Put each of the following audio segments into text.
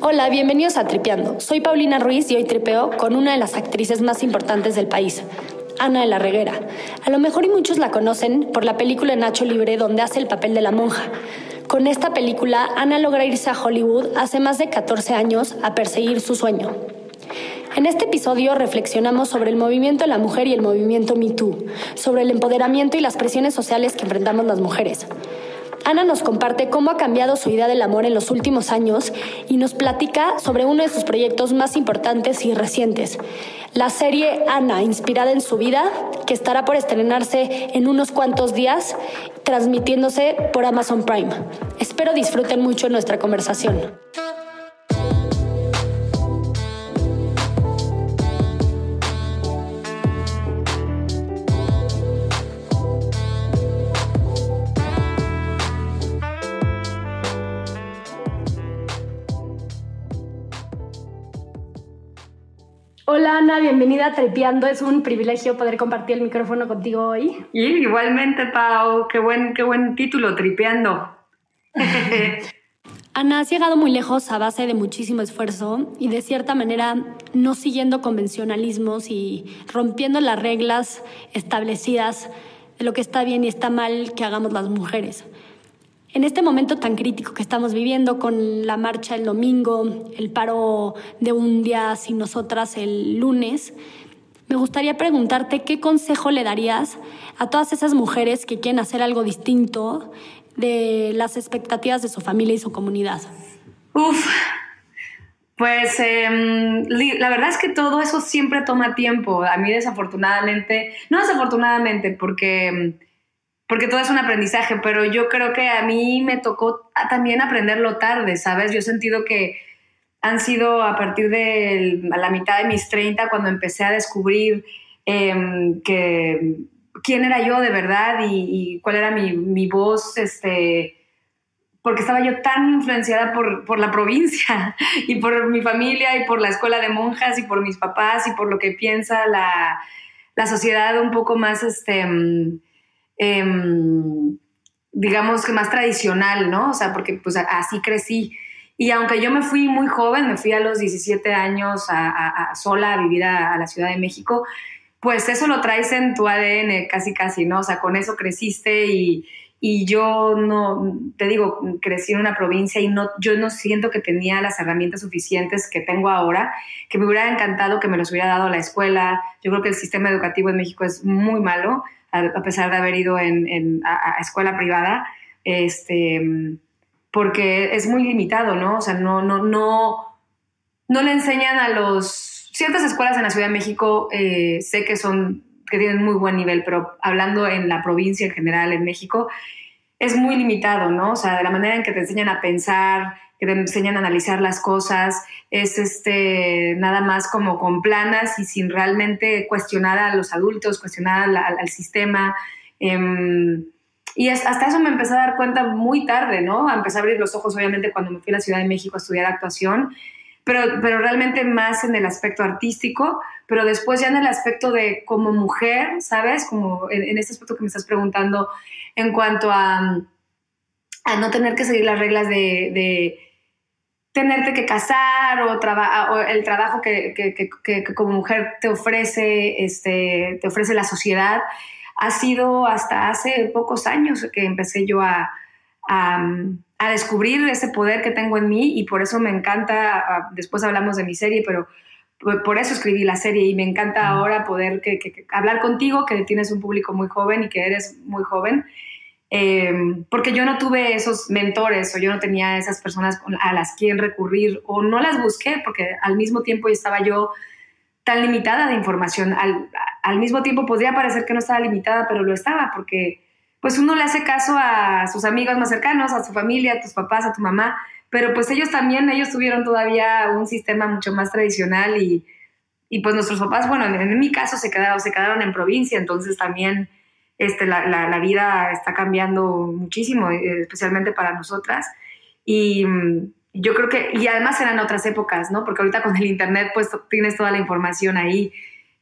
Hola, bienvenidos a Tripeando. Soy Paulina Ruiz y hoy tripeo con una de las actrices más importantes del país, Ana de la Reguera. A lo mejor y muchos la conocen por la película Nacho Libre, donde hace el papel de la monja. Con esta película, Ana logra irse a Hollywood hace más de 14 años a perseguir su sueño. En este episodio reflexionamos sobre el movimiento de la mujer y el movimiento Me Too, sobre el empoderamiento y las presiones sociales que enfrentamos las mujeres. Ana nos comparte cómo ha cambiado su idea del amor en los últimos años y nos platica sobre uno de sus proyectos más importantes y recientes, la serie Ana, inspirada en su vida, que estará por estrenarse en unos cuantos días, transmitiéndose por Amazon Prime. Espero disfruten mucho nuestra conversación. Hola Ana, bienvenida a Trepeando. Es un privilegio poder compartir el micrófono contigo hoy. Y igualmente, Pau, qué buen título, Tripeando. Ana, has llegado muy lejos a base de muchísimo esfuerzo y de cierta manera no siguiendo convencionalismos y rompiendo las reglas establecidas de lo que está bien y está mal que hagamos las mujeres. En este momento tan crítico que estamos viviendo con la marcha el domingo, el paro de un día sin nosotras el lunes, me gustaría preguntarte qué consejo le darías a todas esas mujeres que quieren hacer algo distinto de las expectativas de su familia y su comunidad. Pues la verdad es que todo eso siempre toma tiempo. A mí desafortunadamente, porque todo es un aprendizaje, pero yo creo que a mí me tocó también aprenderlo tarde, ¿sabes? Yo he sentido que han sido a partir de la mitad de mis 30 cuando empecé a descubrir quién era yo de verdad y cuál era mi voz, porque estaba yo tan influenciada por la provincia y por mi familia y por la escuela de monjas y por mis papás y por lo que piensa la sociedad un poco más, digamos que más tradicional, ¿no? O sea, porque pues así crecí. Y aunque yo me fui muy joven, me fui a los 17 años sola a vivir a la Ciudad de México, pues eso lo traes en tu ADN casi, ¿no? O sea, con eso creciste y yo no, te digo, crecí en una provincia y yo no siento que tenía las herramientas suficientes que tengo ahora, que me hubiera encantado que me los hubiera dado a la escuela. Yo creo que el sistema educativo en México es muy malo, a pesar de haber ido a escuela privada, porque es muy limitado, ¿no? O sea, no le enseñan ciertas escuelas en la Ciudad de México, sé que tienen muy buen nivel, pero hablando en la provincia en general, en México, es muy limitado, ¿no? O sea, de la manera en que te enseñan a pensar, que te enseñan a analizar las cosas, es nada más como con planas y sin realmente cuestionar a los adultos, cuestionar al sistema. Y hasta eso me empecé a dar cuenta muy tarde, ¿no? Empecé a abrir los ojos, obviamente, cuando me fui a la Ciudad de México a estudiar actuación, pero realmente más en el aspecto artístico, pero después ya en el aspecto de como mujer, ¿sabes? Como en este aspecto que me estás preguntando, en cuanto a no tener que seguir las reglas de tenerte que casar o el trabajo que como mujer te ofrece la sociedad. Ha sido hasta hace pocos años que empecé yo a descubrir ese poder que tengo en mí y por eso me encanta, después hablamos de mi serie, pero por eso escribí la serie y me encanta ahora poder hablar contigo, que tienes un público muy joven y que eres muy joven, porque yo no tuve esos mentores o yo no tenía esas personas a las que recurrir o no las busqué porque al mismo tiempo estaba yo tan limitada de información. Al mismo tiempo podría parecer que no estaba limitada, pero lo estaba porque pues uno le hace caso a sus amigos más cercanos, a su familia, a tus papás, a tu mamá, pero pues ellos tuvieron todavía un sistema mucho más tradicional y pues nuestros papás, bueno, en mi caso se quedaron en provincia, entonces también la vida está cambiando muchísimo, especialmente para nosotras. Y yo creo que, y además eran otras épocas, ¿no? Porque ahorita con el internet pues tienes toda la información ahí.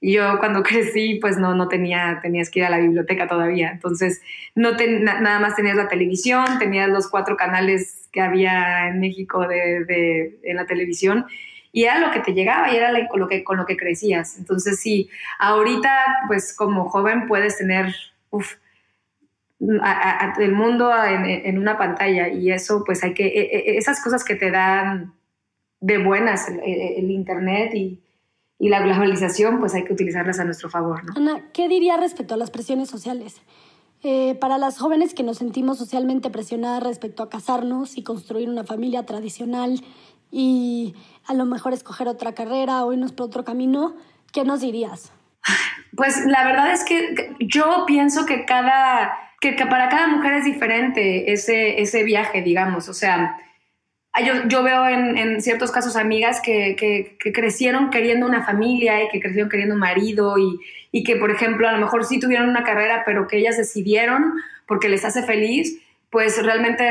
Y yo cuando crecí, pues no tenías que ir a la biblioteca todavía. Entonces, nada más tenías la televisión, tenías los 4 canales que había en México en la televisión, y era lo que te llegaba y era con lo que crecías. Entonces, sí, ahorita, pues como joven puedes tener el mundo en una pantalla, y eso, pues esas cosas que te dan de buenas el Internet y la globalización, pues hay que utilizarlas a nuestro favor, ¿no? Ana, ¿qué diría respecto a las presiones sociales? Para las jóvenes que nos sentimos socialmente presionadas respecto a casarnos y construir una familia tradicional y a lo mejor escoger otra carrera o irnos por otro camino, ¿qué nos dirías? Pues la verdad es que yo pienso que para cada mujer es diferente ese viaje, digamos. O sea, yo veo en ciertos casos amigas que crecieron queriendo una familia y que crecieron queriendo un marido y que, por ejemplo, a lo mejor sí tuvieron una carrera, pero que ellas decidieron porque les hace feliz, pues realmente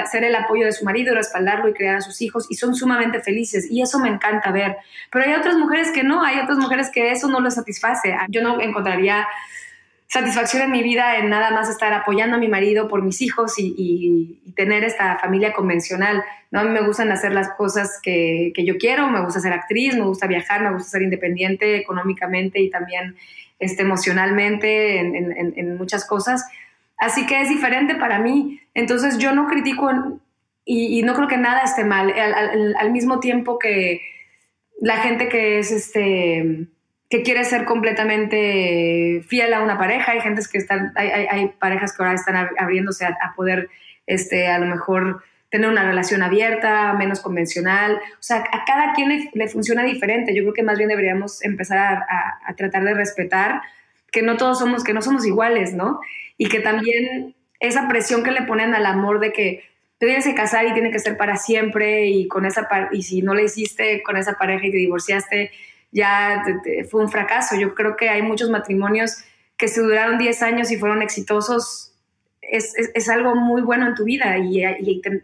ser el apoyo de su marido, respaldarlo y criar a sus hijos, y son sumamente felices, y eso me encanta ver. Pero hay otras mujeres que no, hay otras mujeres que eso no les satisface. Yo no encontraría satisfacción en mi vida en nada más estar apoyando a mi marido por mis hijos y tener esta familia convencional, ¿no? A mí me gustan hacer las cosas que yo quiero, me gusta ser actriz, me gusta viajar, me gusta ser independiente económicamente y también emocionalmente en muchas cosas. Así que es diferente para mí. Entonces yo no critico y no creo que nada esté mal. Al mismo tiempo que la gente que es que quiere ser completamente fiel a una pareja, hay parejas que ahora están abriéndose a poder a lo mejor tener una relación abierta, menos convencional. O sea, a cada quien le funciona diferente. Yo creo que más bien deberíamos empezar a tratar de respetar que no somos iguales, ¿no? Y que también esa presión que le ponen al amor de que te tienes que casar y tiene que ser para siempre, y si no le hiciste con esa pareja y te divorciaste, ya fue un fracaso. Yo creo que hay muchos matrimonios que se duraron 10 años y fueron exitosos. Es algo muy bueno en tu vida, y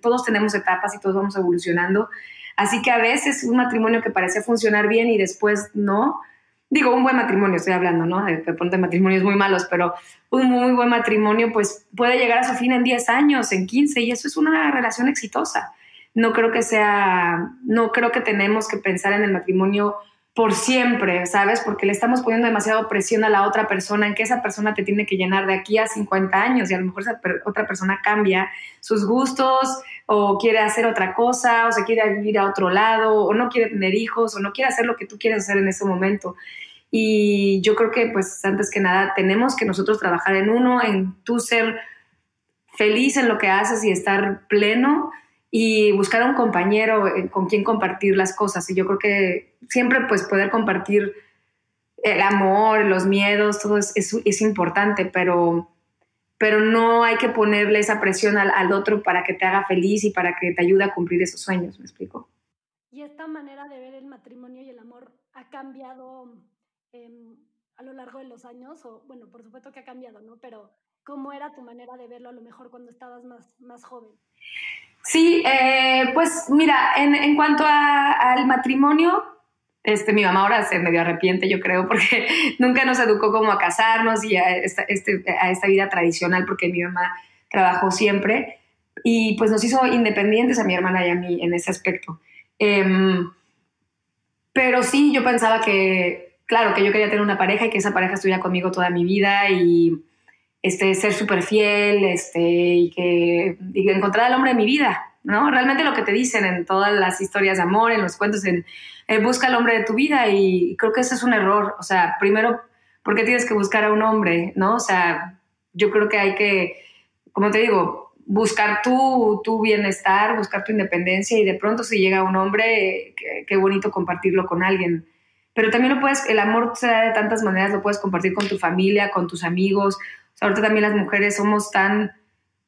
todos tenemos etapas y todos vamos evolucionando. Así que a veces un matrimonio que parece funcionar bien y después no. Digo, un buen matrimonio estoy hablando, ¿no? De pronto de matrimonios muy malos, pero un muy buen matrimonio pues puede llegar a su fin en 10 años, en 15, y eso es una relación exitosa. No creo que tenemos que pensar en el matrimonio por siempre, ¿sabes? Porque le estamos poniendo demasiado presión a la otra persona, en que esa persona te tiene que llenar de aquí a 50 años, y a lo mejor esa otra persona cambia sus gustos, o quiere hacer otra cosa, o se quiere vivir a otro lado, o no quiere tener hijos, o no quiere hacer lo que tú quieres hacer en ese momento. Y yo creo que, pues, antes que nada, tenemos que nosotros trabajar en tú ser feliz en lo que haces y estar pleno, y buscar a un compañero con quien compartir las cosas. Y yo creo que siempre, pues, poder compartir el amor, los miedos, todo es importante, pero no hay que ponerle esa presión al otro para que te haga feliz y para que te ayude a cumplir esos sueños. ¿Me explico? ¿Y esta manera de ver el matrimonio y el amor ha cambiado a lo largo de los años? O, bueno, por supuesto que ha cambiado, ¿no? Pero ¿cómo era tu manera de verlo a lo mejor cuando estabas más joven? Sí, pues mira, en cuanto al matrimonio, mi mamá ahora se medio arrepiente, yo creo, porque nunca nos educó como a casarnos y a esta vida tradicional, porque mi mamá trabajó siempre y pues nos hizo independientes a mi hermana y a mí en ese aspecto. Pero sí, yo pensaba que, claro, que yo quería tener una pareja y que esa pareja estuviera conmigo toda mi vida, y ser súper fiel, y que encontrar al hombre de mi vida, ¿no? Realmente lo que te dicen en todas las historias de amor, en los cuentos, busca al hombre de tu vida, y creo que ese es un error. O sea, primero, ¿por qué tienes que buscar a un hombre, no? O sea, yo creo que hay que, como te digo, buscar tu bienestar, buscar tu independencia, y de pronto si llega un hombre, qué bonito compartirlo con alguien. Pero también el amor se da de tantas maneras, lo puedes compartir con tu familia, con tus amigos. O sea, ahorita también las mujeres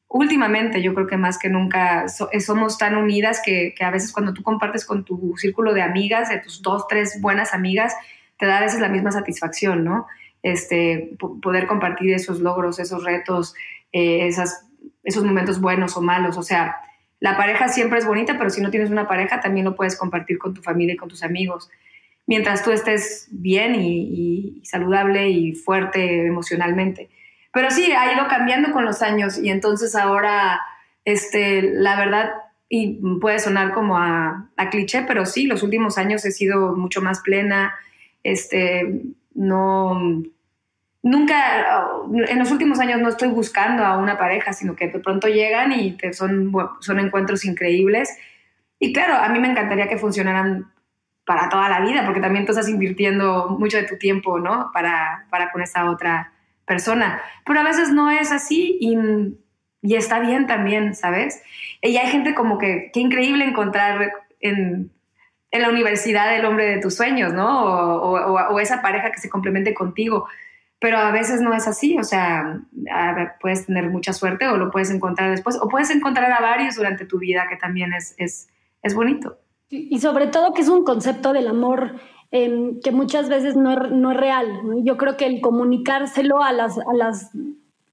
últimamente yo creo que más que nunca, somos tan unidas que a veces cuando tú compartes con tu círculo de amigas, de tus 2, 3 buenas amigas, te da a veces la misma satisfacción, ¿no? Poder compartir esos logros, esos retos, esos momentos buenos o malos. O sea, la pareja siempre es bonita, pero si no tienes una pareja también lo puedes compartir con tu familia y con tus amigos. mientras tú estés bien y saludable y fuerte emocionalmente. Pero sí, ha ido cambiando con los años y entonces ahora, la verdad, y puede sonar como a cliché, pero sí, los últimos años he sido mucho más plena, no, nunca, en los últimos años no estoy buscando a una pareja, sino que de pronto llegan y son encuentros increíbles. Y claro, a mí me encantaría que funcionaran para toda la vida, porque también tú estás invirtiendo mucho de tu tiempo, ¿no? Para con esa otra persona. Pero a veces no es así y está bien también, ¿sabes? Y hay gente como que, qué increíble encontrar en la universidad el hombre de tus sueños, ¿no? O esa pareja que se complemente contigo. Pero a veces no es así, o sea, puedes tener mucha suerte o lo puedes encontrar después, o puedes encontrar a varios durante tu vida, que también es bonito. Y sobre todo que es un concepto del amor que muchas veces no es real, ¿no? Yo creo que el comunicárselo a las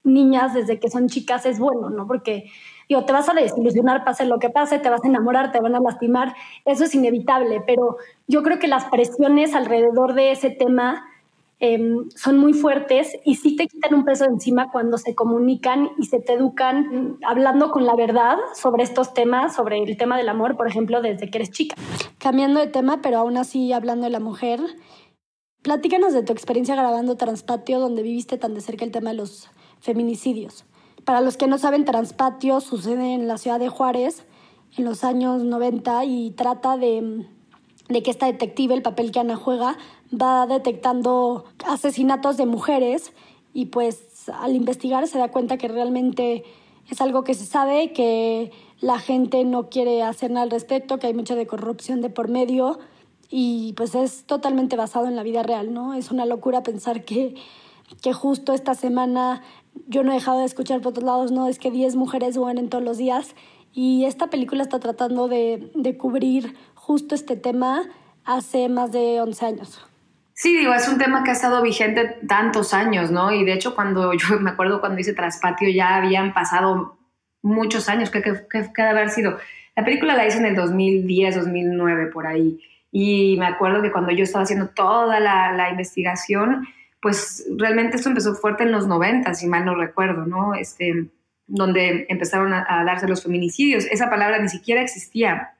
niñas desde que son chicas es bueno, ¿no? Porque digo, te vas a desilusionar, pase lo que pase, te vas a enamorar, te van a lastimar, eso es inevitable, pero yo creo que las presiones alrededor de ese tema son muy fuertes y sí te quitan un peso de encima cuando se comunican y se te educan hablando con la verdad sobre estos temas, sobre el tema del amor, por ejemplo, desde que eres chica. Cambiando de tema, pero aún así hablando de la mujer, platícanos de tu experiencia grabando Transpatio, donde viviste tan de cerca el tema de los feminicidios. Para los que no saben, Transpatio sucede en la ciudad de Juárez en los años 90 y trata de que esta detective, el papel que Ana juega, va detectando asesinatos de mujeres y pues al investigar se da cuenta que realmente es algo que se sabe, que la gente no quiere hacer nada al respecto, que hay mucha de corrupción de por medio y pues es totalmente basado en la vida real, ¿no? Es una locura pensar que justo esta semana yo no he dejado de escuchar por otros lados, no, es que 10 mujeres mueren todos los días y esta película está tratando de cubrir justo este tema hace más de 11 años. Sí, digo, es un tema que ha estado vigente tantos años, ¿no? Y de hecho, yo me acuerdo cuando hice Transpatio ya habían pasado muchos años, ¿qué debe haber sido? La película la hice en el 2010, 2009, por ahí. Y me acuerdo que cuando yo estaba haciendo toda la investigación, pues realmente esto empezó fuerte en los 90, si mal no recuerdo, ¿no? Donde empezaron a darse los feminicidios. Esa palabra ni siquiera existía.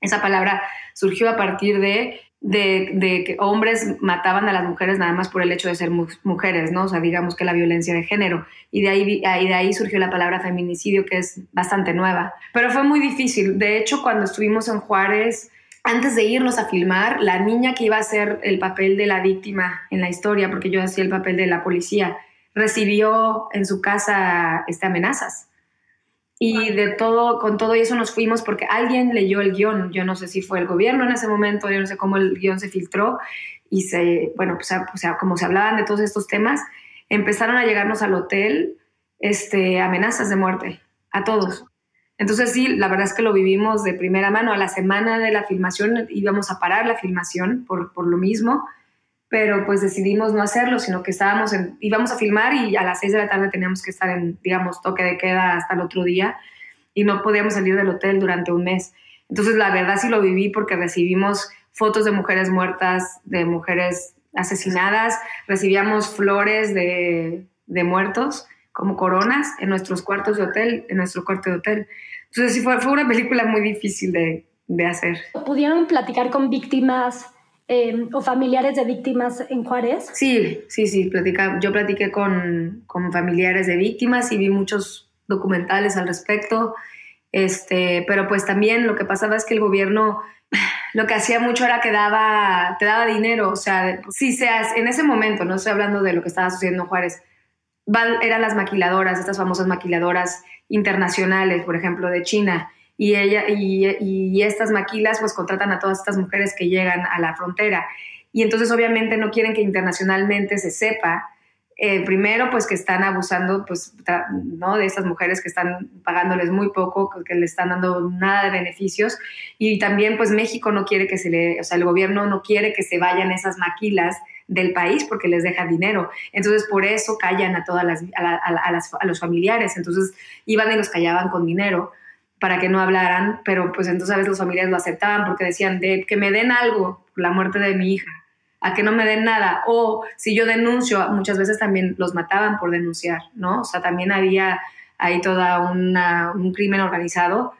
Esa palabra surgió a partir de que hombres mataban a las mujeres nada más por el hecho de ser mujeres, ¿no? O sea, digamos que la violencia de género. Y de ahí surgió la palabra feminicidio, que es bastante nueva. Pero fue muy difícil. De hecho, cuando estuvimos en Juárez, antes de irnos a filmar, la niña que iba a hacer el papel de la víctima en la historia, porque yo hacía el papel de la policía, recibió en su casa amenazas. Y con todo eso nos fuimos porque alguien leyó el guión. Yo no sé si fue el gobierno en ese momento, yo no sé cómo el guión se filtró. Y como se hablaban de todos estos temas, empezaron a llegarnos al hotel amenazas de muerte a todos. Entonces sí, la verdad es que lo vivimos de primera mano. A la semana de la filmación íbamos a parar la filmación por lo mismo, pero pues decidimos no hacerlo, sino que íbamos a filmar y a las 6 de la tarde teníamos que estar en, digamos, toque de queda hasta el otro día y no podíamos salir del hotel durante un mes. Entonces la verdad sí lo viví porque recibimos fotos de mujeres muertas, de mujeres asesinadas, recibíamos flores de muertos como coronas en nuestros cuartos de hotel, en nuestro cuarto de hotel. Entonces sí fue una película muy difícil de hacer. ¿Pudieron platicar con víctimas o familiares de víctimas en Juárez? Sí, yo platiqué con familiares de víctimas y vi muchos documentales al respecto, pero pues también lo que pasaba es que el gobierno lo que hacía mucho era que te daba dinero, o sea, en ese momento, no estoy hablando de lo que estaba sucediendo en Juárez, eran las maquiladoras, estas famosas maquiladoras internacionales, por ejemplo, de China, y estas maquilas pues contratan a todas estas mujeres que llegan a la frontera y entonces obviamente no quieren que internacionalmente se sepa primero pues que están abusando pues no de estas mujeres, que están pagándoles muy poco, que le están dando nada de beneficios, y también pues México no quiere el gobierno no quiere que se vayan esas maquilas del país porque les deja dinero. Entonces por eso callan a todas a los familiares, entonces iban y los callaban con dinero. para que no hablaran, pero pues entonces a veces las familias lo aceptaban porque decían que me den algo por la muerte de mi hija, a que no me den nada, o si yo denuncio, muchas veces también los mataban por denunciar, ¿no? O sea, también había ahí toda un crimen organizado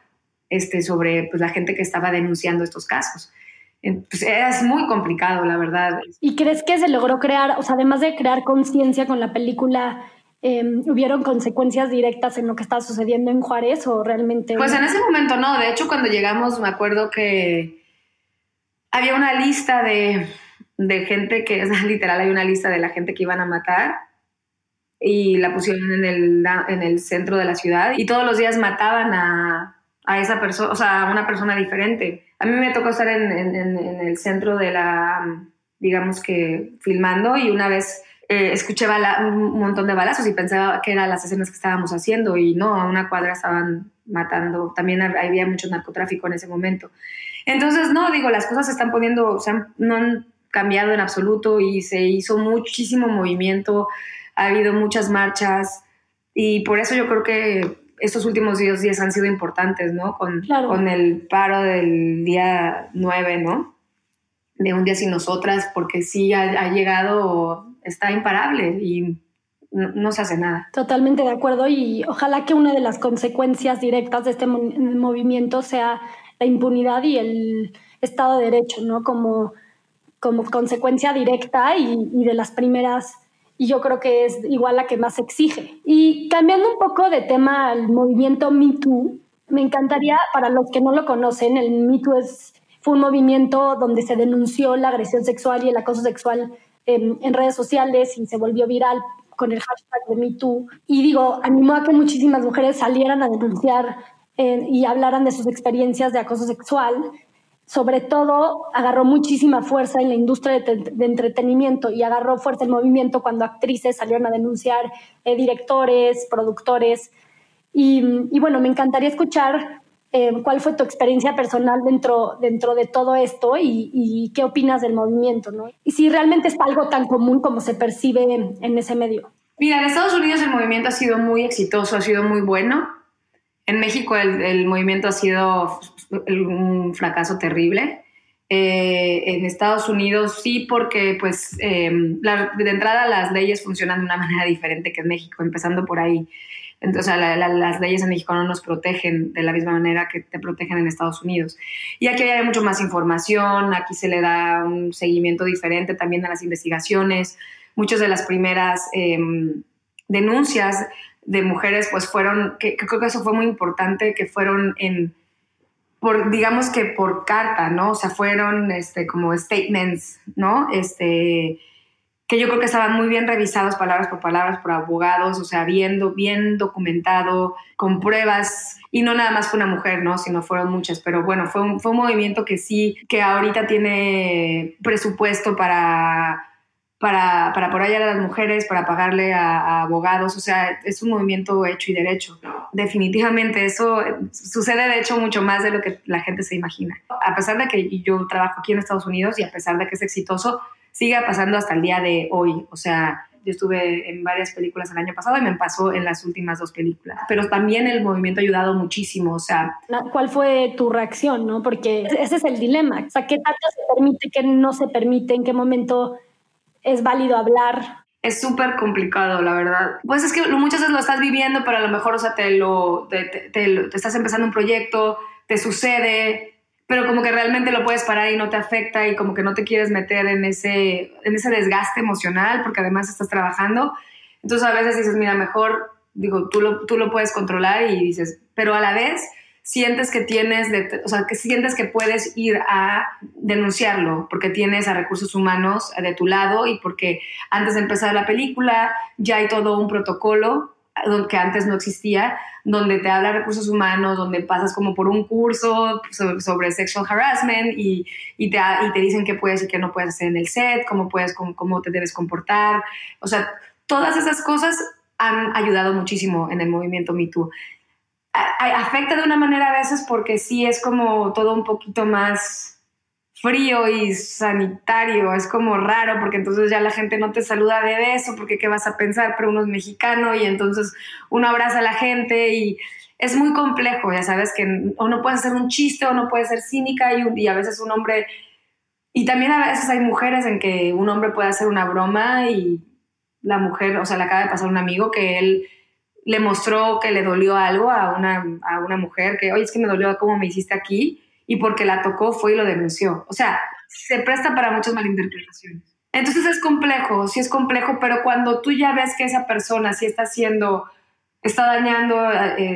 sobre pues, la gente que estaba denunciando estos casos. Pues es muy complicado, la verdad. ¿Y crees que se logró crear, o sea, además de crear conciencia con la película, hubieron consecuencias directas en lo que estaba sucediendo en Juárez o realmente? Pues en ese momento no. De hecho, cuando llegamos me acuerdo que había una lista de gente que, o sea, literal, hay una lista de la gente que iban a matar y la pusieron en el centro de la ciudad y todos los días mataban a esa persona, o sea, a una persona diferente. A mí me tocó estar en el centro de digamos que filmando, y una vez escuché un montón de balazos y pensaba que eran las escenas que estábamos haciendo, y no, a una cuadra estaban matando. También había mucho narcotráfico en ese momento. Entonces, no, digo, las cosas se están poniendo, no han cambiado en absoluto, y se hizo muchísimo movimiento, ha habido muchas marchas, y por eso yo creo que estos últimos 10 días han sido importantes, ¿no? Con el paro del día 9, ¿no? De Un Día Sin Nosotras, porque sí ha llegado, está imparable y no se hace nada. Totalmente de acuerdo, y ojalá que una de las consecuencias directas de este movimiento sea la impunidad y el Estado de Derecho, ¿no? Como consecuencia directa y de las primeras, y yo creo que es igual la que más exige. Y cambiando un poco de tema al movimiento Me Too, me encantaría, para los que no lo conocen, el Me Too fue un movimiento donde se denunció la agresión sexual y el acoso sexual en redes sociales y se volvió viral con el hashtag de Me Too. Y digo, animó a que muchísimas mujeres salieran a denunciar y hablaran de sus experiencias de acoso sexual. Sobre todo, agarró muchísima fuerza en la industria de entretenimiento, y agarró fuerza el movimiento cuando actrices salieron a denunciar, directores, productores. Y bueno, me encantaría escuchar cuál fue tu experiencia personal dentro de todo esto y qué opinas del movimiento, ¿no? Y si realmente es algo tan común como se percibe en ese medio. Mira, en Estados Unidos el movimiento ha sido muy exitoso, ha sido muy bueno. En México el movimiento ha sido un fracaso terrible. En Estados Unidos sí, porque pues de entrada las leyes funcionan de una manera diferente que en México, empezando por ahí. Entonces las leyes en México no nos protegen de la misma manera que te protegen en Estados Unidos. Y aquí hay mucho más información, aquí se le da un seguimiento diferente también a las investigaciones. Muchas de las primeras denuncias de mujeres pues fueron, que creo que eso fue muy importante, que fueron digamos que por carta, ¿no? O sea, fueron como statements, ¿no? Que yo creo que estaban muy bien revisados palabras por abogados, o sea, bien documentado, con pruebas, y no nada más fue una mujer, ¿no? Sino fueron muchas, pero bueno, fue un movimiento que sí, que ahorita tiene presupuesto para apoyar a las mujeres, para pagarle a abogados, o sea, es un movimiento hecho y derecho. Definitivamente eso sucede, de hecho, mucho más de lo que la gente se imagina. A pesar de que yo trabajo aquí en Estados Unidos y a pesar de que es exitoso, sigue pasando hasta el día de hoy. O sea, yo estuve en varias películas el año pasado y me pasó en las últimas 2 películas. Pero también el movimiento ha ayudado muchísimo, o sea... ¿Cuál fue tu reacción, no? Porque ese es el dilema. O sea, ¿qué tanto se permite, qué no se permite, en qué momento es válido hablar? Es súper complicado, la verdad. Pues es que muchas veces lo estás viviendo, pero a lo mejor, o sea, te estás empezando un proyecto, te sucede, pero como que realmente lo puedes parar y no te afecta, y como que no te quieres meter en ese desgaste emocional, porque además estás trabajando. Entonces a veces dices, mira, mejor, digo, tú lo puedes controlar, y dices, pero a la vez sientes que sientes que puedes ir a denunciarlo porque tienes a recursos humanos de tu lado, y porque antes de empezar la película ya hay todo un protocolo que antes no existía, donde te habla recursos humanos, donde pasas como por un curso sobre sexual harassment y te dicen qué puedes y qué no puedes hacer en el set, cómo te debes comportar. O sea, todas esas cosas han ayudado muchísimo en el movimiento Me Too. Afecta de una manera a veces porque sí es como todo un poquito más frío y sanitario, es como raro porque entonces ya la gente no te saluda de beso porque qué vas a pensar, pero uno es mexicano y entonces uno abraza a la gente y es muy complejo, ya sabes que o no puedes hacer un chiste o no puedes ser cínica y a veces un hombre, y también a veces hay mujeres en que un hombre puede hacer una broma y la mujer, o sea, le acaba de pasar un amigo que él le mostró que le dolió algo a una mujer, que, oye, es que me dolió cómo me hiciste aquí, y porque la tocó fue y lo denunció. O sea, se presta para muchas malinterpretaciones. Entonces es complejo, sí es complejo, pero cuando tú ya ves que esa persona sí está dañando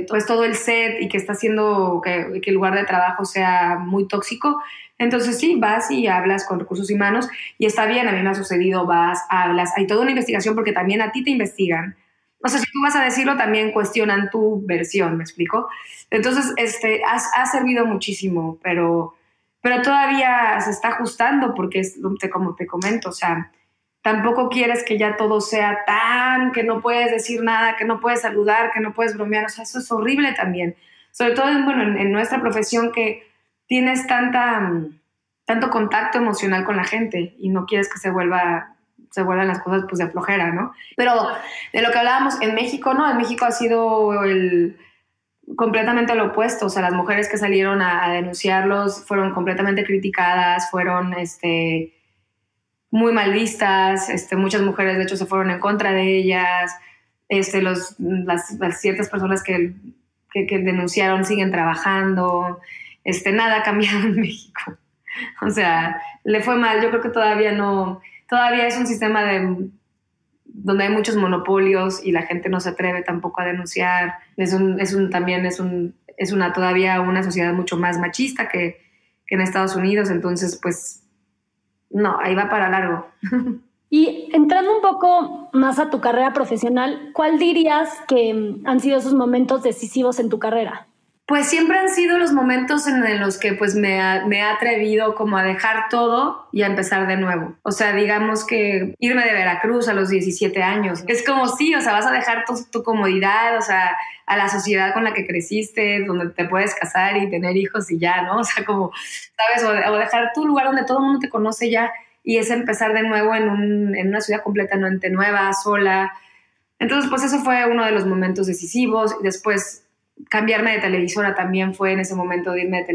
pues todo el set y que está haciendo que el lugar de trabajo sea muy tóxico, entonces sí, vas y hablas con recursos humanos y está bien, a mí me ha sucedido, vas, hablas, hay toda una investigación porque también a ti te investigan. O sea, si tú vas a decirlo, también cuestionan tu versión, ¿me explico? Entonces, ha servido muchísimo, pero todavía se está ajustando porque es como te comento, o sea, tampoco quieres que ya todo sea tan, que no puedes decir nada, que no puedes saludar, que no puedes bromear, o sea, eso es horrible también. Sobre todo, bueno, en nuestra profesión que tienes tanto contacto emocional con la gente y no quieres que se vuelvan las cosas pues de flojera, ¿no? Pero de lo que hablábamos en México, ¿no? En México ha sido completamente lo opuesto, o sea, las mujeres que salieron a denunciarlos fueron completamente criticadas, fueron muy mal vistas, muchas mujeres de hecho se fueron en contra de ellas, las ciertas personas que denunciaron siguen trabajando, nada ha cambiado en México. O sea, le fue mal, yo creo que todavía es un sistema donde hay muchos monopolios y la gente no se atreve tampoco a denunciar. También es todavía una sociedad mucho más machista que en Estados Unidos, entonces pues no, ahí va para largo. Y entrando un poco más a tu carrera profesional, ¿cuál dirías que han sido esos momentos decisivos en tu carrera? Pues siempre han sido los momentos en los que pues me he atrevido como a dejar todo y a empezar de nuevo. O sea, digamos que irme de Veracruz a los 17 años. Es como sí, o sea, vas a dejar tu comodidad, o sea, a la sociedad con la que creciste, donde te puedes casar y tener hijos y ya, ¿no? O sea, como, ¿sabes? O dejar tu lugar donde todo el mundo te conoce ya y es empezar de nuevo en una ciudad completamente nueva, sola. Entonces, pues eso fue uno de los momentos decisivos. Y después cambiarme de televisora también fue en ese momento de irme de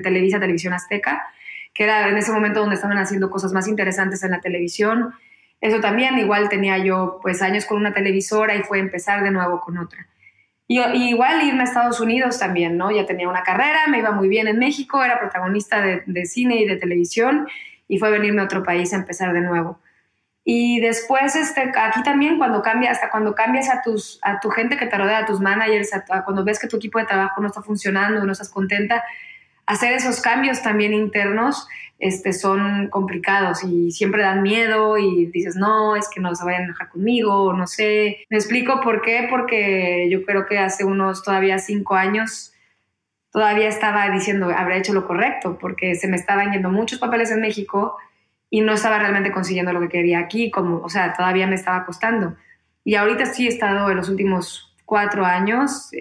Televisa a Televisión Azteca, que era en ese momento donde estaban haciendo cosas más interesantes en la televisión. Eso también, igual tenía yo pues años con una televisora y fue empezar de nuevo con otra. Y igual irme a Estados Unidos también, ¿no? Ya tenía una carrera, me iba muy bien en México, era protagonista de cine y de televisión y fue venirme a otro país a empezar de nuevo. Y después aquí también cuando cambias a tu gente que te rodea, a tus managers, cuando ves que tu equipo de trabajo no está funcionando, no estás contenta, hacer esos cambios también internos son complicados y siempre dan miedo y dices, no, es que no se vayan a enojar conmigo, no sé. ¿Me explico por qué? Porque yo creo que hace unos todavía 5 años todavía estaba diciendo, habré hecho lo correcto, porque se me estaban yendo muchos papeles en México y no estaba realmente consiguiendo lo que quería aquí, o sea, todavía me estaba costando. Y ahorita sí he estado en los últimos 4 años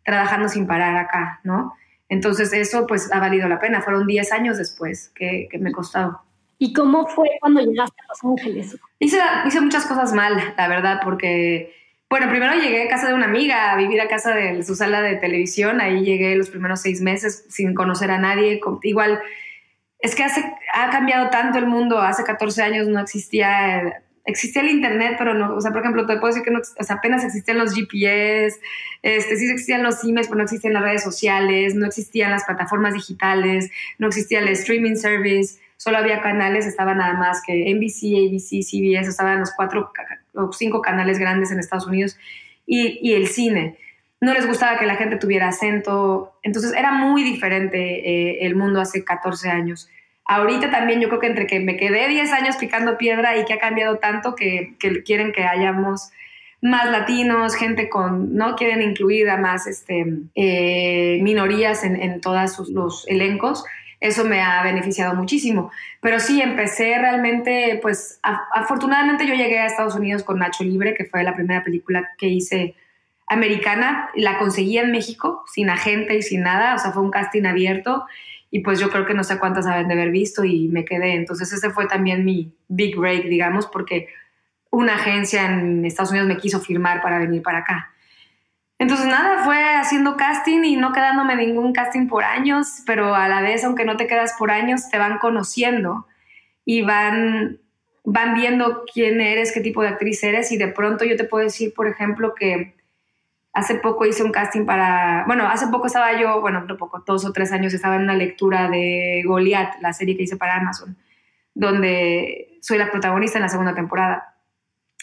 trabajando sin parar acá, ¿no? Entonces eso pues ha valido la pena. Fueron 10 años después que me costó. ¿Y cómo fue cuando llegaste a Los Ángeles? Hice muchas cosas mal, la verdad, porque, bueno, primero llegué a casa de una amiga, a vivir a casa de su sala de televisión. Ahí llegué los primeros 6 meses sin conocer a nadie. Igual, es que ha cambiado tanto el mundo. Hace 14 años no existía el internet, pero no, o sea, por ejemplo, te puedo decir que no, o sea, apenas existían los GPS, sí existían los emails, pero no existían las redes sociales, no existían las plataformas digitales, no existía el streaming service, solo había canales, estaba nada más que NBC, ABC, CBS, estaban los 4 o 5 canales grandes en Estados Unidos y el cine. No les gustaba que la gente tuviera acento, entonces era muy diferente el mundo hace 14 años. Ahorita también yo creo que entre que me quedé 10 años picando piedra y que ha cambiado tanto que quieren que hayamos más latinos, gente ¿no? Quieren incluir a más minorías en todos los elencos. Eso me ha beneficiado muchísimo. Pero sí, empecé realmente, pues afortunadamente yo llegué a Estados Unidos con Nacho Libre, que fue la primera película que hice americana. La conseguí en México, sin agente y sin nada, o sea, fue un casting abierto. y pues yo creo que no sé cuántas habían de haber visto y me quedé. Entonces ese fue también mi big break, digamos, porque una agencia en Estados Unidos me quiso firmar para venir para acá. Entonces nada, fue haciendo casting y no quedándome ningún casting por años, pero a la vez, aunque no te quedas por años, te van conociendo y van viendo quién eres, qué tipo de actriz eres, y de pronto yo te puedo decir, por ejemplo, que hace poco hice un casting hace poco estaba yo, no poco, 2 o 3 años estaba en una lectura de Goliat, la serie que hice para Amazon, donde soy la protagonista en la 2ª temporada.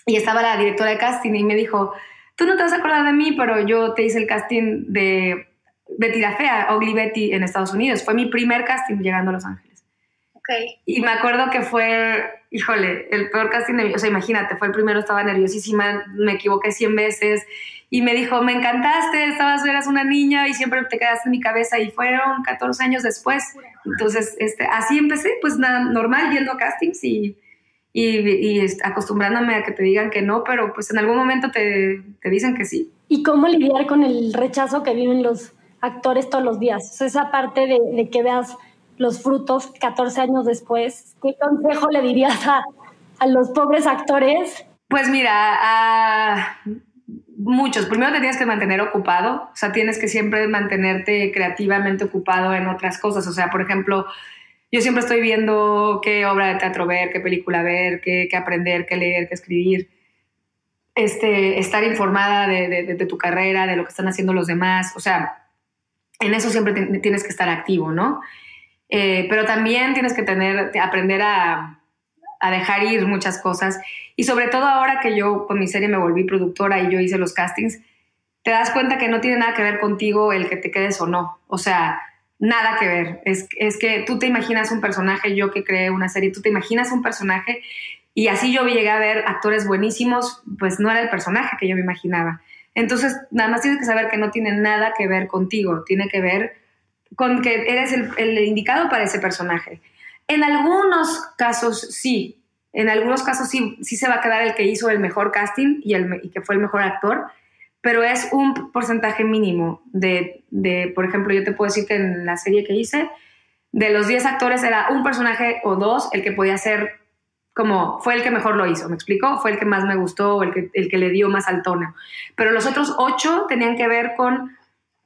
Y estaba la directora de casting y me dijo, tú no te vas a acordar de mí, pero yo te hice el casting de Betty la Fea, Ugly Betty en Estados Unidos. Fue mi primer casting llegando a Los Ángeles. Okay. Y me acuerdo que fue, el peor casting de mi, o sea, imagínate, fue el primero, estaba nerviosísima, me equivoqué 100 veces y me dijo, me encantaste, eras una niña y siempre te quedaste en mi cabeza, y fueron 14 años después. Entonces, así empecé, pues nada, normal, yendo a castings y acostumbrándome a que te digan que no, pero pues en algún momento te dicen que sí. ¿Y cómo lidiar con el rechazo que viven los actores todos los días? O sea, esa parte de que veas los frutos 14 años después, ¿qué consejo le dirías a los pobres actores? Pues mira, muchos. Primero te tienes que mantener ocupado, o sea, tienes que siempre mantenerte creativamente ocupado en otras cosas. O sea, por ejemplo, yo siempre estoy viendo qué obra de teatro ver, qué película ver, qué aprender, qué leer, qué escribir. Estar informada de tu carrera, de lo que están haciendo los demás. O sea, en eso siempre tienes que estar activo, ¿no? Pero también tienes que aprender a dejar ir muchas cosas. Y sobre todo ahora que yo con mi serie me volví productora y yo hice los castings, te das cuenta que no tiene nada que ver contigo el que te quedes o no. O sea, nada que ver. Es que tú te imaginas un personaje, yo que creé una serie, tú te imaginas un personaje, y así yo llegué a ver actores buenísimos, pues no era el personaje que yo me imaginaba. Entonces, nada más tienes que saber que no tiene nada que ver contigo, tiene que ver con que eres el indicado para ese personaje. En algunos casos sí se va a quedar el que hizo el mejor casting y que fue el mejor actor, pero es un porcentaje mínimo de, por ejemplo, yo te puedo decir que en la serie que hice, de los 10 actores era un personaje o 2 el que podía ser fue el que mejor lo hizo, ¿me explico? Fue el que más me gustó, el que le dio más al tono. Pero los otros 8 tenían que ver con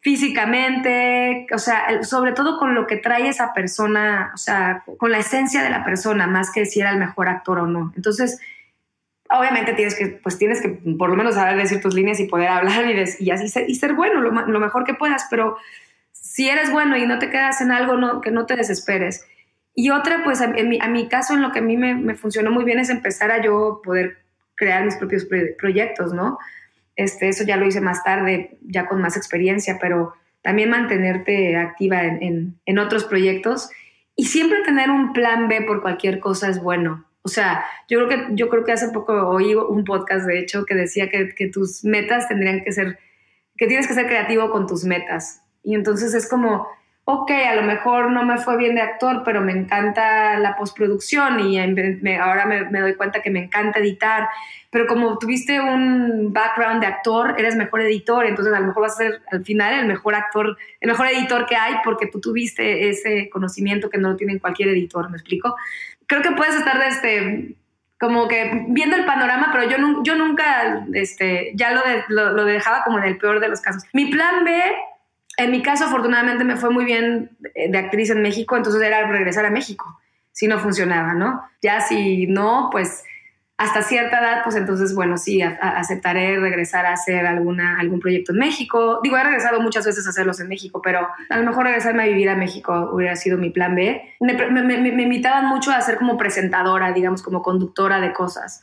físicamente, o sea, sobre todo con lo que trae esa persona, o sea, con la esencia de la persona, más que si era el mejor actor o no. Entonces, obviamente tienes que por lo menos saber decir tus líneas y poder hablar y ser bueno lo mejor que puedas, pero si eres bueno y no te quedas en algo, que no te desesperes. Y otra, pues a mi caso, en lo que a mí me funcionó muy bien es empezar a yo poder crear mis propios proyectos, ¿no? Eso ya lo hice más tarde, ya con más experiencia, pero también mantenerte activa en otros proyectos y siempre tener un plan B por cualquier cosa es bueno. O sea, yo creo que hace poco oí un podcast, de hecho, que decía que tus metas tendrían que ser, que tienes que ser creativo con tus metas. Y entonces es como, ok, a lo mejor no me fue bien de actor, pero me encanta la postproducción y ahora me doy cuenta que me encanta editar. Pero como tuviste un background de actor, eres mejor editor, entonces a lo mejor vas a ser al final el mejor actor, el mejor editor que hay porque tú tuviste ese conocimiento que no lo tiene cualquier editor, ¿me explico? Creo que puedes estar como que viendo el panorama, pero yo nunca ya lo dejaba como en el peor de los casos. Mi plan B, en mi caso, afortunadamente me fue muy bien de actriz en México, entonces era regresar a México, si no funcionaba, ¿no? Ya si no, pues hasta cierta edad, pues entonces, bueno, sí, aceptaré regresar a hacer algún proyecto en México. Digo, he regresado muchas veces a hacerlos en México, pero a lo mejor regresarme a vivir a México hubiera sido mi plan B. Me invitaban mucho a ser como presentadora, digamos, como conductora de cosas.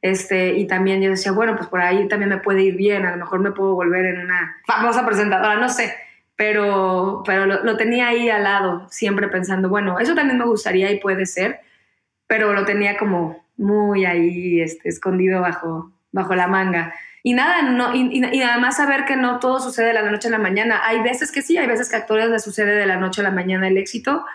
Y también yo decía, bueno, pues por ahí también me puede ir bien, a lo mejor me puedo volver en una famosa presentadora, no sé. Pero lo tenía ahí al lado, siempre pensando, bueno, eso también me gustaría y puede ser, pero lo tenía como muy ahí escondido bajo la manga. Y nada, y además saber que no todo sucede de la noche a la mañana. Hay veces que sí, hay veces que a actores les sucede de la noche a la mañana el éxito,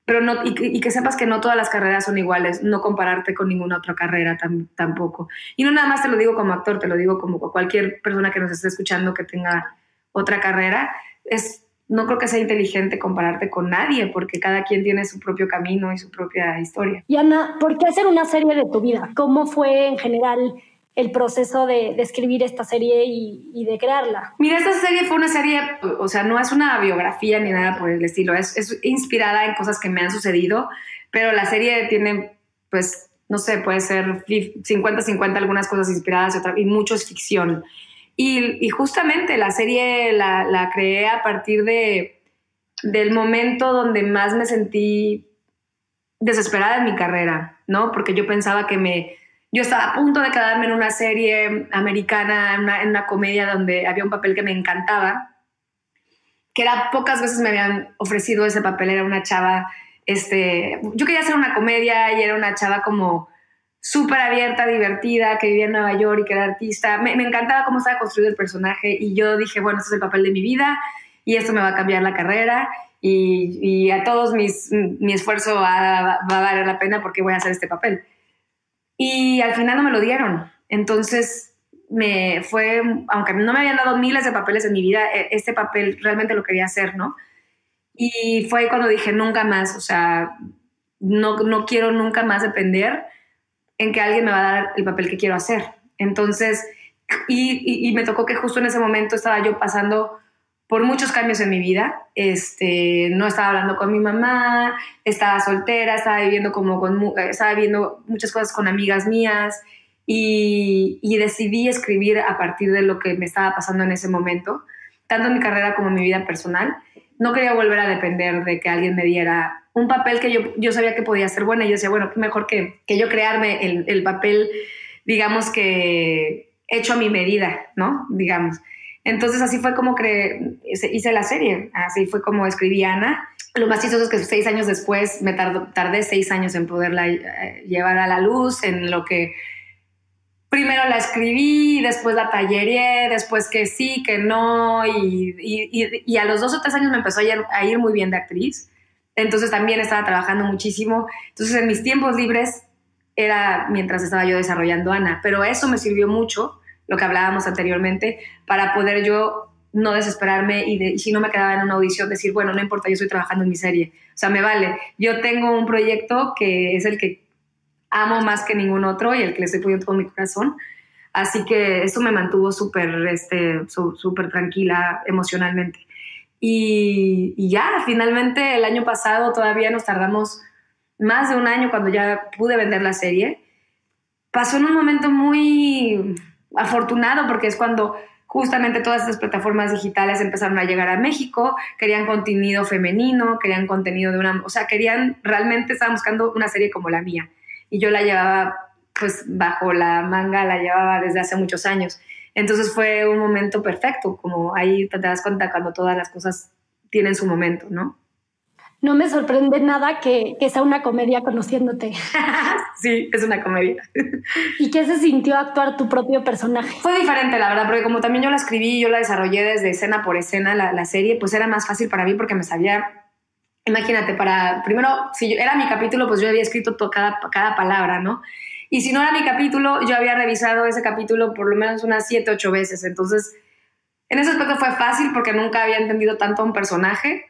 pero no, y que sepas que no todas las carreras son iguales, no compararte con ninguna otra carrera tampoco. Y no nada más te lo digo como actor, te lo digo como cualquier persona que nos esté escuchando que tenga otra carrera. Es no creo que sea inteligente compararte con nadie porque cada quien tiene su propio camino y su propia historia. Y Ana, ¿por qué hacer una serie de tu vida? ¿Cómo fue en general el proceso de escribir esta serie y de crearla? Mira, esta serie fue una serie, o sea, no es una biografía ni nada por el estilo, es inspirada en cosas que me han sucedido, pero la serie tiene, pues, no sé, puede ser 50-50 algunas cosas inspiradas y mucho es ficción. Y justamente la serie la creé a partir del momento donde más me sentí desesperada en mi carrera, ¿no? Porque yo pensaba yo estaba a punto de quedarme en una serie americana, en una comedia donde había un papel que me encantaba, que era pocas veces me habían ofrecido ese papel, era una chava, yo quería hacer una comedia y era una chava como súper abierta, divertida, que vivía en Nueva York y que era artista. Me encantaba cómo estaba construido el personaje y yo dije, bueno, este es el papel de mi vida y esto me va a cambiar la carrera y a todos mi esfuerzo va a valer la pena porque voy a hacer este papel. Y al final no me lo dieron. Entonces aunque no me habían dado miles de papeles en mi vida, este papel realmente lo quería hacer, ¿no? Y fue cuando dije, nunca más, o sea, no quiero nunca más depender en que alguien me va a dar el papel que quiero hacer. Entonces, y me tocó que justo en ese momento estaba yo pasando por muchos cambios en mi vida. No estaba hablando con mi mamá, estaba soltera, estaba viviendo muchas cosas con amigas mías y decidí escribir a partir de lo que me estaba pasando en ese momento, tanto en mi carrera como en mi vida personal. No quería volver a depender de que alguien me diera un papel que yo sabía que podía ser buena y yo decía, bueno, qué mejor que yo crearme el papel, digamos que hecho a mi medida, ¿no? Digamos. Entonces así fue como hice la serie, así fue como escribí Ana. Lo más chistoso es que 6 años después tardé 6 años en poderla llevar a la luz, en lo que primero la escribí, después la tallereé, después que sí, que no, y a los 2 o 3 años me empezó a ir muy bien de actriz. Entonces también estaba trabajando muchísimo. Entonces en mis tiempos libres era mientras estaba yo desarrollando Ana, pero eso me sirvió mucho, lo que hablábamos anteriormente, para poder yo no desesperarme y si no me quedaba en una audición decir, bueno, no importa, yo estoy trabajando en mi serie. O sea, me vale. Yo tengo un proyecto que es el que amo más que ningún otro y el que le estoy poniendo todo mi corazón. Así que eso me mantuvo súper tranquila emocionalmente. Y ya, finalmente el año pasado todavía nos tardamos más de un año cuando ya pude vender la serie. Pasó en un momento muy afortunado porque es cuando justamente todas estas plataformas digitales empezaron a llegar a México, querían contenido femenino, querían contenido realmente estaban buscando una serie como la mía. Y yo la llevaba pues bajo la manga, la llevaba desde hace muchos años. Entonces fue un momento perfecto, como ahí te das cuenta cuando todas las cosas tienen su momento, ¿no? No me sorprende nada que sea una comedia conociéndote. Sí, es una comedia. ¿Y qué se sintió actuar tu propio personaje? Fue diferente, la verdad, porque como también yo la escribí, yo la desarrollé desde escena por escena, la serie, pues era más fácil para mí porque me sabía... Imagínate, primero, si era mi capítulo, pues yo había escrito cada palabra, ¿no? Y si no era mi capítulo, yo había revisado ese capítulo por lo menos unas 7, 8 veces. Entonces, en ese aspecto fue fácil porque nunca había entendido tanto a un personaje.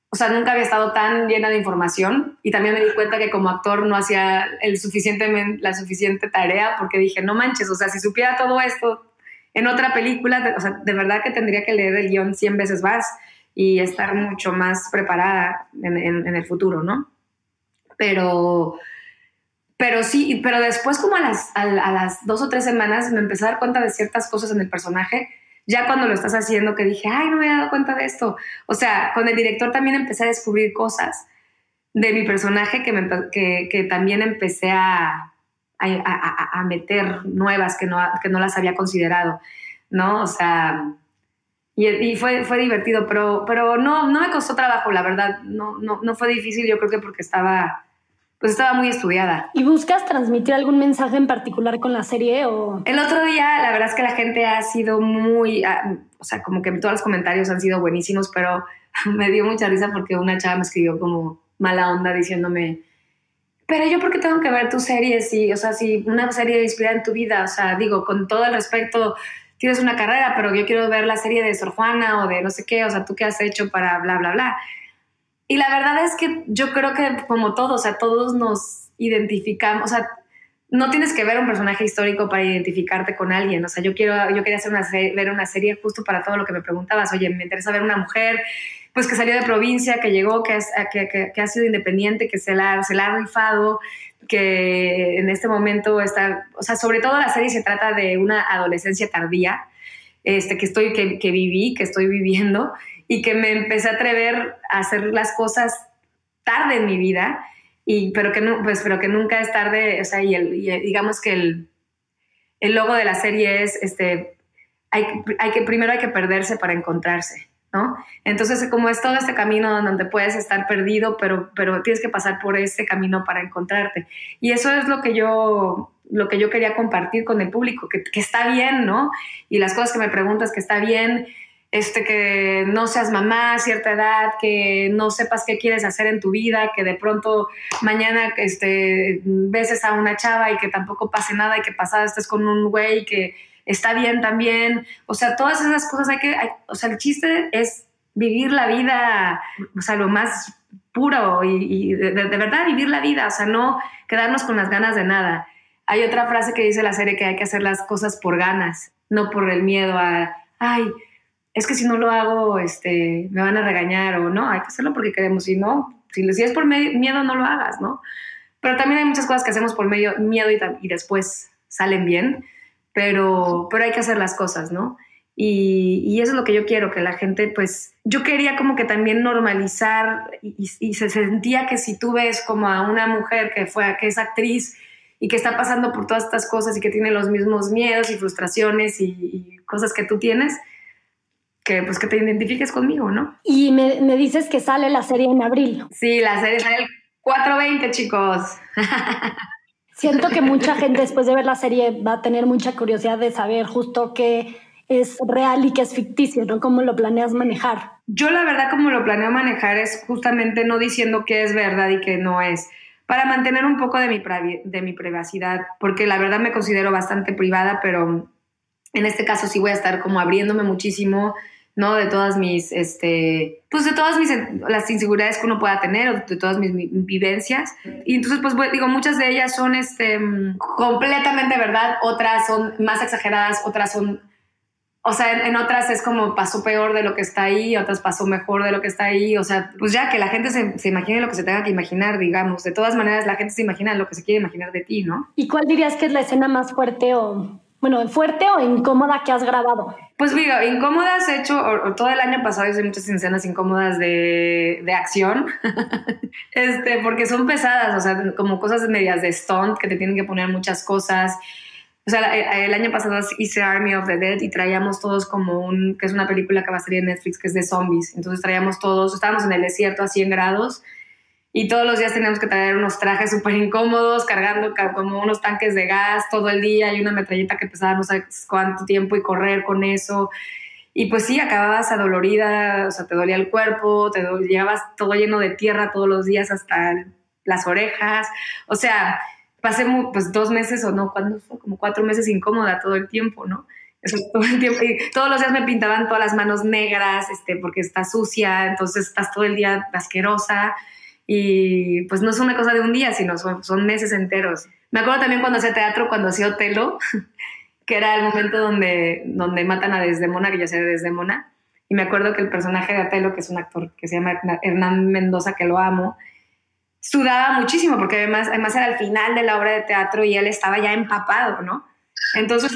O sea, nunca había estado tan llena de información. Y también me di cuenta que como actor no hacía la suficiente tarea porque dije, no manches, o sea, si supiera todo esto en otra película, o sea, de verdad que tendría que leer el guión 100 veces más y estar mucho más preparada en el futuro, ¿no? Pero sí, pero después como a las 2 o 3 semanas me empecé a dar cuenta de ciertas cosas en el personaje, ya cuando lo estás haciendo que dije, ay, no me había dado cuenta de esto. O sea, con el director también empecé a descubrir cosas de mi personaje que también empecé a meter nuevas que no las había considerado, ¿no? O sea... Y fue divertido, pero no me costó trabajo, la verdad. No fue difícil, yo creo que porque estaba muy estudiada. ¿Y buscas transmitir algún mensaje en particular con la serie? O... El otro día, la verdad es que la gente ha sido muy... o sea, como que todos los comentarios han sido buenísimos, pero me dio mucha risa porque una chava me escribió como mala onda diciéndome, pero yo, ¿por qué tengo que ver tu serie? O sea, si una serie inspirada en tu vida, o sea, digo, con todo el respeto... tienes una carrera, pero yo quiero ver la serie de Sor Juana o de no sé qué, o sea, ¿tú qué has hecho para bla, bla, bla? Y la verdad es que yo creo que como todos, o sea, todos nos identificamos, o sea, no tienes que ver un personaje histórico para identificarte con alguien, o sea, yo quería ver una serie justo para todo lo que me preguntabas, oye, me interesa ver una mujer, pues que salió de provincia, que llegó, que ha sido independiente, que se la ha rifado, que en este momento está, o sea, sobre todo la serie se trata de una adolescencia tardía, que viví, que estoy viviendo, y que me empecé a atrever a hacer las cosas tarde en mi vida, pero que nunca es tarde, o sea, digamos que el logo de la serie es, primero hay que perderse para encontrarse, ¿no? Entonces, como es todo este camino donde puedes estar perdido, pero tienes que pasar por ese camino para encontrarte. Y eso es lo que yo quería compartir con el público, que está bien, ¿no? Y las cosas que me preguntas, que está bien, que no seas mamá a cierta edad, que no sepas qué quieres hacer en tu vida, que de pronto mañana beses a una chava y que tampoco pase nada y que pasada estés con un güey que está bien también. O sea, todas esas cosas o sea, el chiste es vivir la vida, o sea, lo más puro y de verdad vivir la vida, o sea, no quedarnos con las ganas de nada. Hay otra frase que dice la serie que hay que hacer las cosas por ganas, no por el miedo a, ay, es que si no lo hago, me van a regañar, o no, hay que hacerlo porque queremos, si no, si es por miedo, no lo hagas, ¿no? Pero también hay muchas cosas que hacemos por miedo y después salen bien, pero hay que hacer las cosas, ¿no? Y eso es lo que yo quiero, que la gente, pues, yo quería como que también normalizar y se sentía que si tú ves como a una mujer que es actriz y que está pasando por todas estas cosas y que tiene los mismos miedos y frustraciones y cosas que tú tienes, que te identifiques conmigo, ¿no? Y me dices que sale la serie en abril. Sí, la serie sale el 4/20, chicos. Siento que mucha gente después de ver la serie va a tener mucha curiosidad de saber justo qué es real y qué es ficticio, ¿no? ¿Cómo lo planeas manejar? Yo la verdad como lo planeo manejar es justamente no diciendo qué es verdad y qué no es, para mantener un poco de mi privacidad, porque la verdad me considero bastante privada, pero en este caso sí voy a estar como abriéndome muchísimo, ¿no? De todas mis, las inseguridades que uno pueda tener, o de todas mis vivencias. Y entonces, pues, muchas de ellas son completamente verdad, otras son más exageradas, otras son, o sea, en otras es como pasó peor de lo que está ahí, otras pasó mejor de lo que está ahí, o sea, pues ya que la gente se imagine lo que se tenga que imaginar, digamos. De todas maneras, la gente se imagina lo que se quiere imaginar de ti, ¿no? ¿Y cuál dirías que es la escena más fuerte fuerte o incómoda que has grabado? Pues digo, incómodas he hecho, o todo el año pasado hice muchas escenas incómodas de acción, porque son pesadas, o sea, como cosas medias de stunt, que te tienen que poner muchas cosas. O sea, el año pasado hice Army of the Dead y traíamos todos que es una película que va a salir en Netflix, que es de zombies. Entonces estábamos en el desierto a 100 grados, y todos los días teníamos que traer unos trajes súper incómodos, cargando como unos tanques de gas todo el día y una metralleta que pesaba no sé cuánto tiempo y correr con eso. Y pues sí, acababas adolorida, o sea, te dolía el cuerpo, llegabas todo lleno de tierra todos los días hasta las orejas. O sea, pasé 2 meses o no, ¿cuándo fue? Como 4 meses incómoda todo el tiempo, ¿no? Eso todo el tiempo. Y todos los días me pintaban todas las manos negras, porque está sucia, entonces estás todo el día asquerosa. Y pues no es una cosa de un día, sino son meses enteros. Me acuerdo también cuando hacía teatro, cuando hacía Otelo, que era el momento donde matan a Desdemona, que yo hacía de Desdemona, y me acuerdo que el personaje de Otelo, que es un actor que se llama Hernán Mendoza, que lo amo, sudaba muchísimo, porque además era el final de la obra de teatro y él estaba ya empapado, ¿no? Entonces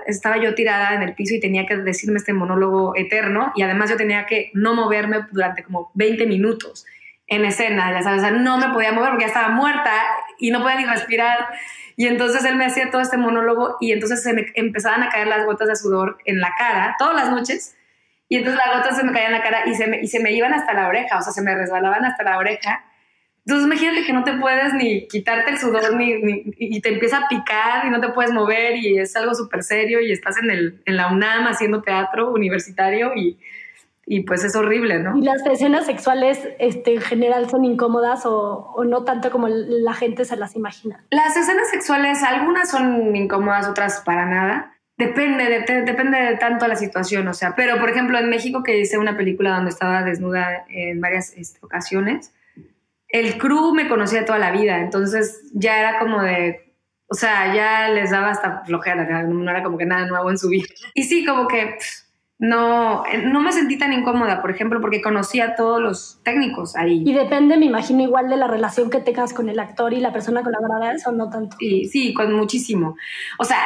estaba yo tirada en el piso y tenía que decirme este monólogo eterno, y además yo tenía que no moverme durante como 20 minutos en escena, ya sabes, o sea, no me podía mover porque ya estaba muerta y no podía ni respirar, y entonces él me hacía todo este monólogo y entonces se me empezaban a caer las gotas de sudor en la cara todas las noches, y entonces las gotas se me caían en la cara y se me iban hasta la oreja, o sea, se me resbalaban hasta la oreja. Entonces imagínate que no te puedes ni quitarte el sudor y te empieza a picar y no te puedes mover, y es algo súper serio, y estás en la UNAM haciendo teatro universitario y pues es horrible, ¿no? ¿Y las escenas sexuales en general son incómodas o no tanto como la gente se las imagina? Las escenas sexuales, algunas son incómodas, otras para nada. Depende de tanto la situación, o sea, pero por ejemplo en México que hice una película donde estaba desnuda en varias ocasiones, el crew me conocía toda la vida, entonces ya era como de, o sea, ya les daba hasta flojera, no era como que nada nuevo en su vida. Y sí, como que no me sentí tan incómoda, por ejemplo, porque conocía a todos los técnicos ahí. Y depende, me imagino, igual de la relación que tengas con el actor y la persona colaboradora, o no tanto. Sí, con muchísimo. O sea,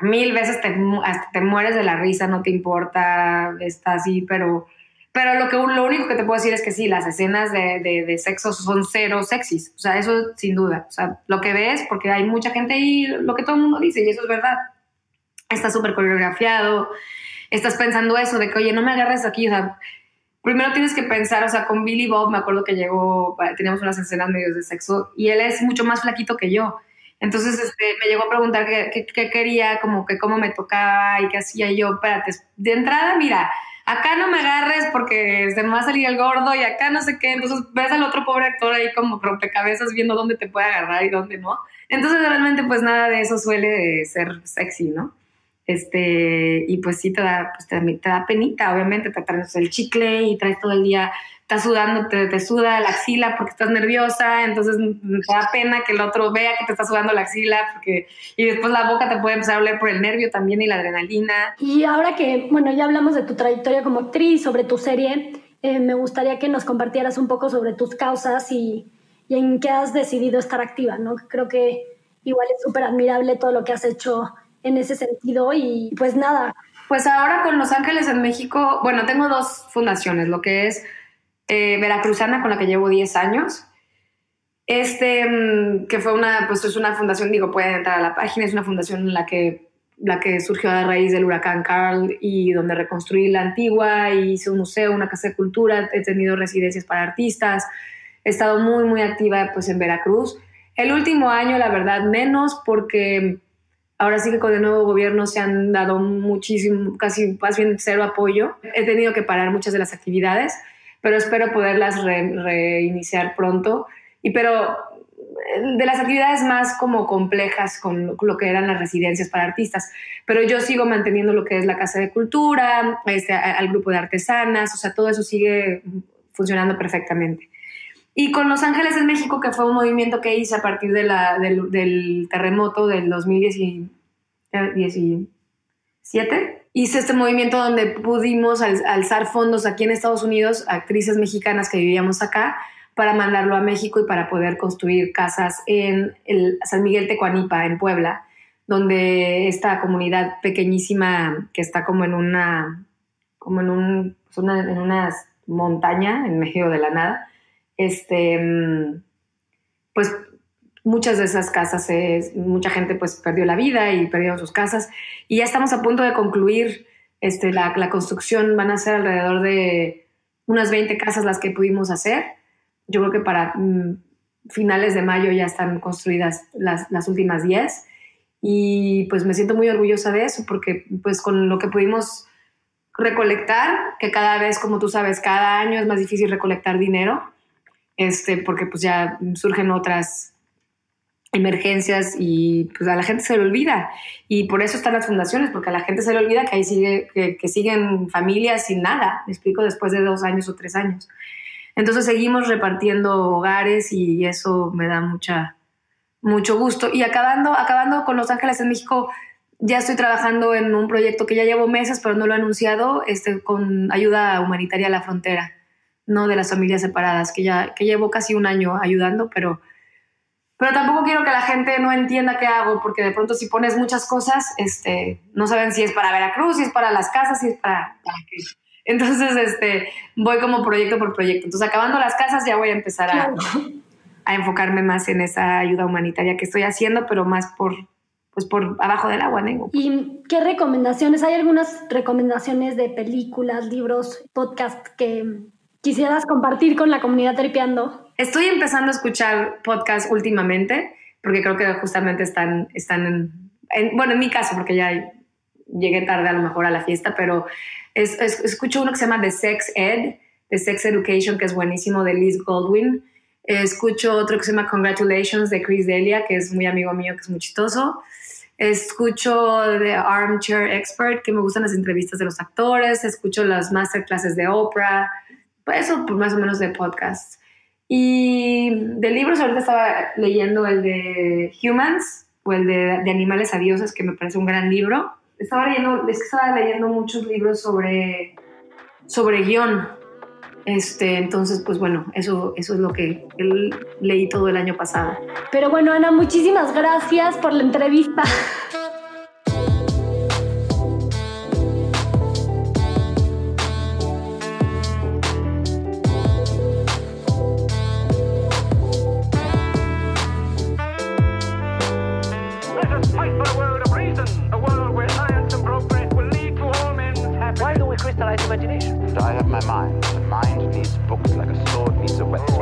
1000 veces hasta te mueres de la risa, no te importa, está así, pero lo único que te puedo decir es que sí, las escenas de sexo son cero sexys, o sea, eso sin duda, o sea, lo que ves, porque hay mucha gente ahí, lo que todo el mundo dice, y eso es verdad, está súper coreografiado, estás pensando eso, de que, oye, no me agarres aquí, o sea, primero tienes que pensar, o sea, con Billy Bob, me acuerdo que teníamos unas escenas medios de sexo, y él es mucho más flaquito que yo. Entonces me llegó a preguntar qué quería, como que cómo me tocaba y qué hacía. Y yo, espérate, de entrada, mira, acá no me agarres porque se me va a salir el gordo y acá no sé qué. Entonces ves al otro pobre actor ahí como rompecabezas viendo dónde te puede agarrar y dónde no. Entonces realmente pues nada de eso suele ser sexy, ¿no? Y pues sí te da penita, obviamente, te traes el chicle y traes todo el día, estás sudando, te suda la axila porque estás nerviosa, entonces te da pena que el otro vea que te está sudando la axila, y después la boca te puede empezar a oler por el nervio también y la adrenalina. Y ahora que, bueno, ya hablamos de tu trayectoria como actriz, sobre tu serie, me gustaría que nos compartieras un poco sobre tus causas y en qué has decidido estar activa, ¿no? Creo que igual es súper admirable todo lo que has hecho en ese sentido y pues nada. Pues ahora con Los Ángeles en México, bueno, tengo 2 fundaciones, lo que es Veracruzana, con la que llevo 10 años, que fue es una fundación, digo, pueden entrar a la página, es una fundación en la que surgió a raíz del huracán Carl y donde reconstruí la antigua y hice un museo, una casa de cultura, he tenido residencias para artistas, he estado muy, muy activa pues en Veracruz. El último año, la verdad, menos porque ahora sí que con el nuevo gobierno se han dado muchísimo, casi más bien cero apoyo. He tenido que parar muchas de las actividades, pero espero poderlas reiniciar pronto. Pero de las actividades más como complejas con lo que eran las residencias para artistas. Pero yo sigo manteniendo lo que es la Casa de Cultura, al grupo de artesanas, o sea, todo eso sigue funcionando perfectamente. Y con Los Ángeles en México, que fue un movimiento que hice a partir del terremoto del 2017, hice este movimiento donde pudimos alzar fondos aquí en Estados Unidos, actrices mexicanas que vivíamos acá, para mandarlo a México y para poder construir casas en el San Miguel Tecuanipa, en Puebla, donde esta comunidad pequeñísima que está como en una montaña en medio de la nada, pues muchas de esas casas, mucha gente pues perdió la vida y perdieron sus casas y ya estamos a punto de concluir la construcción. Van a ser alrededor de unas 20 casas las que pudimos hacer. Yo creo que para finales de mayo ya están construidas las últimas 10 y pues me siento muy orgullosa de eso porque pues con lo que pudimos recolectar, que cada vez, como tú sabes, cada año es más difícil recolectar dinero, porque pues ya surgen otras emergencias y pues a la gente se le olvida. Y por eso están las fundaciones, porque a la gente se le olvida que ahí que siguen familias sin nada, me explico, después de 2 años o 3 años. Entonces seguimos repartiendo hogares y eso me da mucho gusto. Y acabando con Los Ángeles en México, ya estoy trabajando en un proyecto que ya llevo meses, pero no lo he anunciado, con ayuda humanitaria a la frontera, no de las familias separadas, que llevo casi 1 año ayudando, pero tampoco quiero que la gente no entienda qué hago, porque de pronto si pones muchas cosas, no saben si es para Veracruz, si es para las casas, si es para qué. Entonces, voy como proyecto por proyecto. Entonces, acabando las casas, ya voy a empezar a enfocarme más en esa ayuda humanitaria que estoy haciendo, pero más por abajo del agua, ¿no? ¿Y qué recomendaciones? ¿Hay algunas recomendaciones de películas, libros, podcast que quisieras compartir con la comunidad Tripeando? Estoy empezando a escuchar podcasts últimamente, porque creo que justamente están en mi caso, porque ya llegué tarde a lo mejor a la fiesta, pero escucho uno que se llama The Sex Ed, The Sex Education, que es buenísimo, de Liz Goldwyn. Escucho otro que se llama Congratulations, de Chris D'Elia, que es muy amigo mío, que es muy chistoso. escucho The Armchair Expert, que me gustan las entrevistas de los actores, escucho las masterclasses de Oprah, pues eso pues más o menos de podcast. Y de libros ahorita estaba leyendo el de Humans, o el de Animales a Dioses, que me parece un gran libro. Estaba leyendo muchos libros sobre guión. Entonces, pues bueno, eso es lo que leí todo el año pasado. Pero bueno, Ana, muchísimas gracias por la entrevista. Crystallize imagination. I have my mind. The mind needs books like a sword needs a weapon.